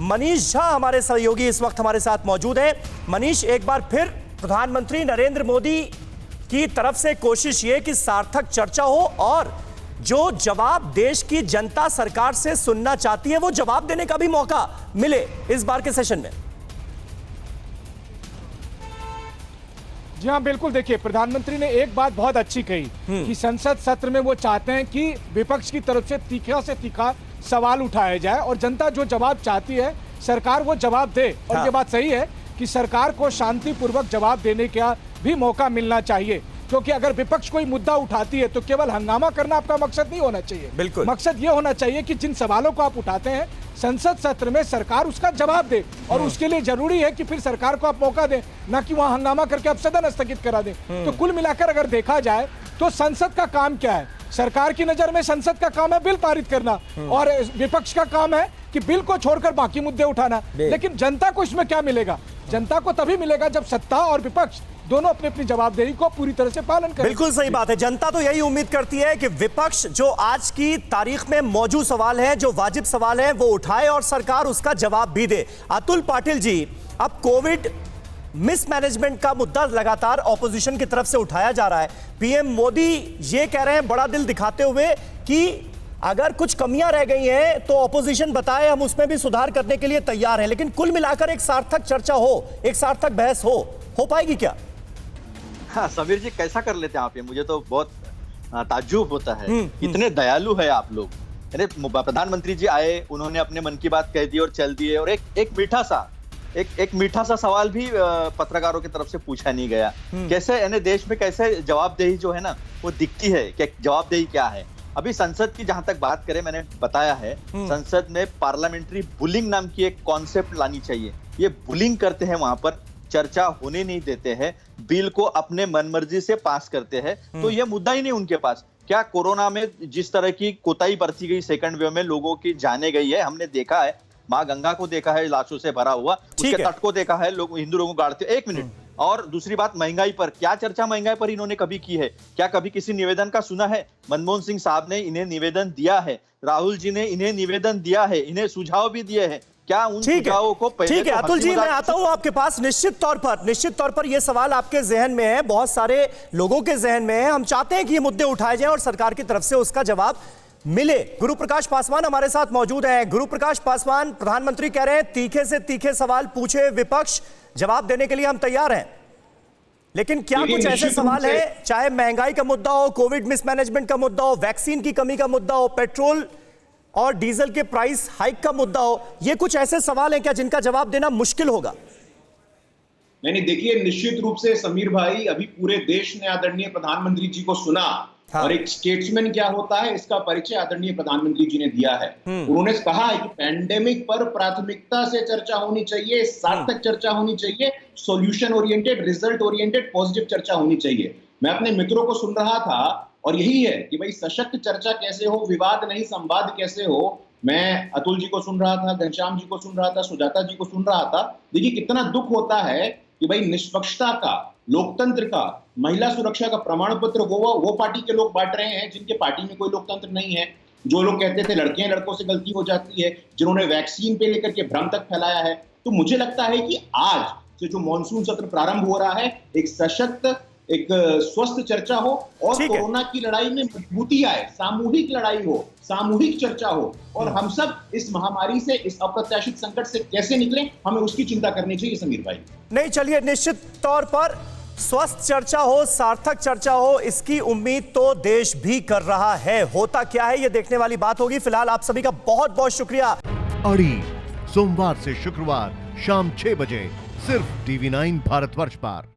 मनीष झा हमारे सहयोगी इस वक्त हमारे साथ मौजूद हैं। मनीष, एक बार फिर प्रधानमंत्री नरेंद्र मोदी की तरफ से कोशिश ये कि सार्थक चर्चा हो और जो जवाब देश की जनता सरकार से सुनना चाहती है वो जवाब देने का भी मौका मिले इस बार के सेशन में। जी हाँ, बिल्कुल। देखिए, प्रधानमंत्री ने एक बात बहुत अच्छी कही कि संसद सत्र में वो चाहते हैं कि विपक्ष की तरफ से तीखा से तीखा सवाल उठाया जाए और जनता जो जवाब चाहती है सरकार वो जवाब दे। और हाँ। ये बात सही है कि सरकार को शांतिपूर्वक जवाब देने का भी मौका मिलना चाहिए, क्योंकि अगर विपक्ष कोई मुद्दा उठाती है तो केवल हंगामा करना आपका मकसद नहीं होना चाहिए। बिल्कुल। मकसद ये होना चाहिए कि जिन सवालों को आप उठाते हैं संसद सत्र में सरकार उसका जवाब दे, और उसके लिए जरूरी है कि फिर सरकार को आप मौका दें, ना कि वहां हंगामा करके आप सदन स्थगित करा दें। तो कुल मिलाकर अगर देखा जाए तो संसद का काम क्या है? सरकार की नजर में संसद का काम है बिल पारित करना, और विपक्ष का काम है कि बिल को छोड़कर बाकी मुद्दे उठाना। लेकिन जनता को इसमें क्या मिलेगा? जनता को तभी मिलेगा जब सत्ता और विपक्ष दोनों अपनी अपनी जवाबदेही को पूरी तरह से पालन करें। बिल्कुल सही बात है। जनता तो यही उम्मीद करती है कि विपक्ष जो आज की तारीख में मौजूद सवाल है, जो वाजिब सवाल है, वो उठाए और सरकार उसका जवाब भी दे। अतुल पाटिल जी, अब कोविड मिसमैनेजमेंट का मुद्दा लगातार ऑपोजिशन की तरफ से उठाया जा रहा है। पीएम मोदी ये कह रहे हैं बड़ा दिल दिखाते हुए कि अगर कुछ कमियां रह गई हैं तो ऑपोजिशन बताए, हम उसमें भी सुधार करने के लिए तैयार हैं। लेकिन कुल मिलाकर एक सार्थक चर्चा हो, एक सार्थक बहस हो पाएगी क्या? हाँ समीर जी, कैसा कर लेते हैं आप ये? मुझे तो बहुत ताज्जुब होता है, इतने दयालु है आप लोग। अरे प्रधानमंत्री जी आए, उन्होंने अपने मन की बात कह दी और चल दिए, और एक मीठा सा सवाल भी पत्रकारों की तरफ से पूछा नहीं गया। कैसे यानी देश में कैसे जवाबदेही जो है ना वो दिखती है कि जवाबदेही क्या है। अभी संसद की जहां तक बात करें, मैंने बताया है संसद में पार्लियामेंट्री बुलिंग नाम की एक कॉन्सेप्ट लानी चाहिए। ये बुलिंग करते हैं, वहां पर चर्चा होने नहीं देते हैं, बिल को अपने मनमर्जी से पास करते हैं, तो ये मुद्दा ही नहीं उनके पास। क्या कोरोना में जिस तरह की कोताही बरती गई, सेकंड वेव में लोगों की जाने गई है, हमने देखा है। माँ गंगा को देखा है लाशों से भरा हुआ, उसके तट को देखा है, लोग हिंदू लोगों को गाड़ते। एक मिनट, और दूसरी बात, महंगाई पर क्या चर्चा महंगाई पर इन्होंने कभी की है? क्या कभी किसी निवेदन का सुना है? मनमोहन सिंह साहब ने इन्हें निवेदन दिया है, राहुल जी ने इन्हें निवेदन दिया है, इन्हें सुझाव भी दिए हैं। क्या उन सुझावों को पहले? ठीक है अतुल जी, मैं आता हूं आपके पास। निश्चित तौर पर यह सवाल आपके जहन में है, बहुत सारे लोगों के जहन में है। हम चाहते हैं कि ये मुद्दे उठाए जाएं और सरकार की तरफ से उसका जवाब मिले। गुरु प्रकाश पासवान हमारे साथ मौजूद हैं। गुरु प्रकाश पासवान, प्रधानमंत्री कह रहे हैं तीखे से तीखे सवाल पूछे विपक्ष, जवाब देने के लिए हम तैयार हैं। लेकिन क्या कुछ ऐसे सवाल है, चाहे महंगाई का मुद्दा हो, कोविड मिसमैनेजमेंट का मुद्दा हो, वैक्सीन की कमी का मुद्दा हो, पेट्रोल और डीजल के प्राइस हाइक का मुद्दा हो, ये कुछ ऐसे सवाल हैं क्या जिनका जवाब देना मुश्किल होगा? नहीं, देखिए, निश्चित रूप से समीर भाई, अभी पूरे देश ने आदरणीय प्रधानमंत्री जी को सुना। हाँ। और एक स्टेट्समैन क्या होता है इसका परिचय आदरणीय प्रधानमंत्री जी ने दिया है। उन्होंने कहा है कि पैंडेमिक पर प्राथमिकता से चर्चा होनी चाहिए, सार्थक चर्चा होनी चाहिए, solution oriented, result oriented, positive चर्चा होनी चाहिए। मैं अपने मित्रों को सुन रहा था और यही है कि भाई सशक्त चर्चा कैसे हो, विवाद नहीं संवाद कैसे हो। मैं अतुल जी को सुन रहा था, घनश्याम जी को सुन रहा था, सुजाता जी को सुन रहा था। देखिए कितना दुख होता है कि भाई निष्पक्षता का, लोकतंत्र का, महिला सुरक्षा का प्रमाण पत्र वो पार्टी के लोग बांट रहे हैं जिनके पार्टी में कोई लोकतंत्र नहीं है। जो लोग कहते थे लड़कियां लड़कों से गलती हो जाती है, जिन्होंने वैक्सीन पे लेकर के भ्रम तक फैलाया है। तो मुझे लगता है कि आज से जो मॉनसून सत्र प्रारंभ हो रहा है, एक सशक्त, एक स्वस्थ चर्चा हो और कोरोना की लड़ाई में मजबूती आए, सामूहिक लड़ाई हो, सामूहिक चर्चा हो, और हम सब इस महामारी से, इस अप्रत्याशित संकट से कैसे निकलें, हमें उसकी चिंता करनी चाहिए समीर भाई। नहीं, चलिए, निश्चित तौर पर स्वस्थ चर्चा हो, सार्थक चर्चा हो, इसकी उम्मीद तो देश भी कर रहा है। होता क्या है ये देखने वाली बात होगी। फिलहाल आप सभी का बहुत बहुत शुक्रिया। अड़ी सोमवार से शुक्रवार शाम 6 बजे सिर्फ TV9 भारतवर्ष पर।